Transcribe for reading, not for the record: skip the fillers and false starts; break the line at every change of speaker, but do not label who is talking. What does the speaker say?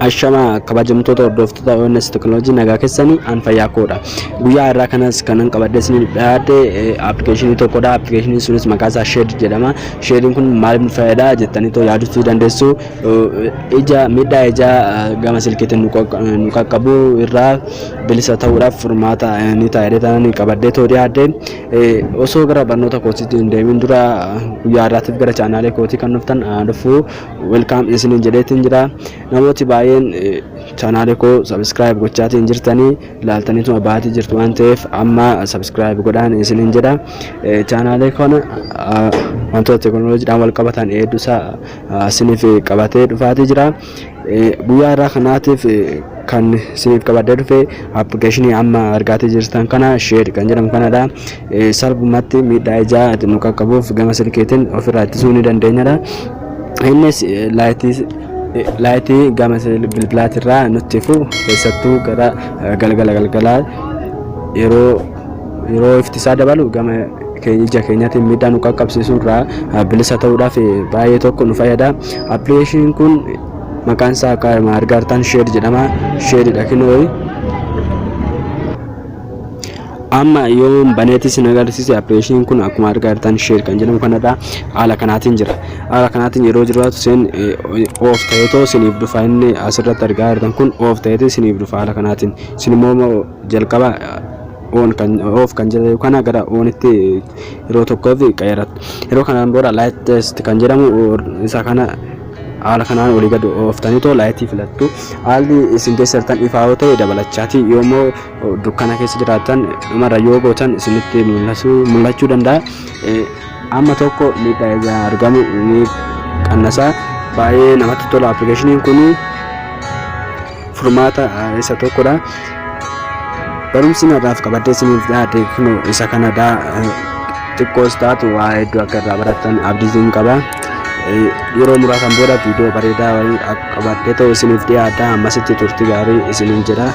Ashama kabajamtoota hordoftoota ONS Technology nagaa keessanii an fayyaa koodha. Guyyaa irraa kanas kanan qabadde isin dhiyaate application tokkodha. Application sunis maqaan isaa Shade jedhama. Shade kun maal nu fayyada jettanii too yaaduu dandeessu. Ija midhaa ija gama silkiitiin nu qaqqabu irraa bilisa ta'uudhaaf furmaata ni taa'ee qabadde too dhiyaate. Osoo gara barnoota kootiitti hin deemin dura guyyaa irraatiif gara chaanaalee kootii kan dhuftan dhufuu welcome isiniin jedheetiin jira. Namooti baay'een chaanaalee koo subscribe gochaatiin jirtanii ilaaltaniituma baatii jirtu waan ta'eef amma subscribe godhaan isiniin jedha. Chaanaalee kana wantoota teknooloojiidhaan wal qabatan hedduusaa isiniif qabatee dhufaatii jira. Guyyaa irraa kanaatiif kan isiniif qabadee dhufe application amma argaatii jirtan kana Shade kan jedhamu kanadha. Salphumatti midhaa ijaa nu qaqqabuuf gama silkiitiin ofirraa ittisuu ni dandeenyadha. Innis laayitii gama bilbilaatirraa nutti fu keessattuu gara galgalaa yeroo iftisaa dabalu gama ija keenyaatiin midhaa nu qaqqabsiisuu irraa bilisa ta'uudhaaf baay'ee tokko nu fayyada. Application kun maqaan isaa akka argitan Shade jedhama. Shade dhakinoo amma yoom baneetis nagarsiise application kun akkuma argitan Shade kan jedhamu kanadha. Haala kanaatiin jira. Haala kanaatiin yeroo jiraatu sen off ta'eetoo isiniif dhufa. Inni asirratti argaa jirtan kun off ta'eetoo isiniif dhufa haala kanaatiin. Isin immoo jalqaba off kan jedhamu kana gara onitti yeroo tokkoof qeerattu. Yeroo kanaan booda light test kan jedhamu isa kana haala kanaan olii gad ooftaniitoo laayitii filattu. Haalli isin keessattan ifaa yoo ta'e dabalachaati. Yoommoo dukkana keessa jiraattan dhumarra yoo gootan isinitti mul'achuu danda'a. Amma tokko midhaa ijaa argamu ni qannasa. Baay'ee namatti tola. Application kun furmaata isa tokkodha. Barumsi nagaaf qabadde isiniif dhiyaate kun isa kanadha. Xiqqoos taatu waa hedduu akka irraa barattan abdiin qaba. Yeroo muraasan booda viidiyoo bareedaa qabadde too isiniif dhiyaata. Ammasitti turtii gaarii isiniin jedha.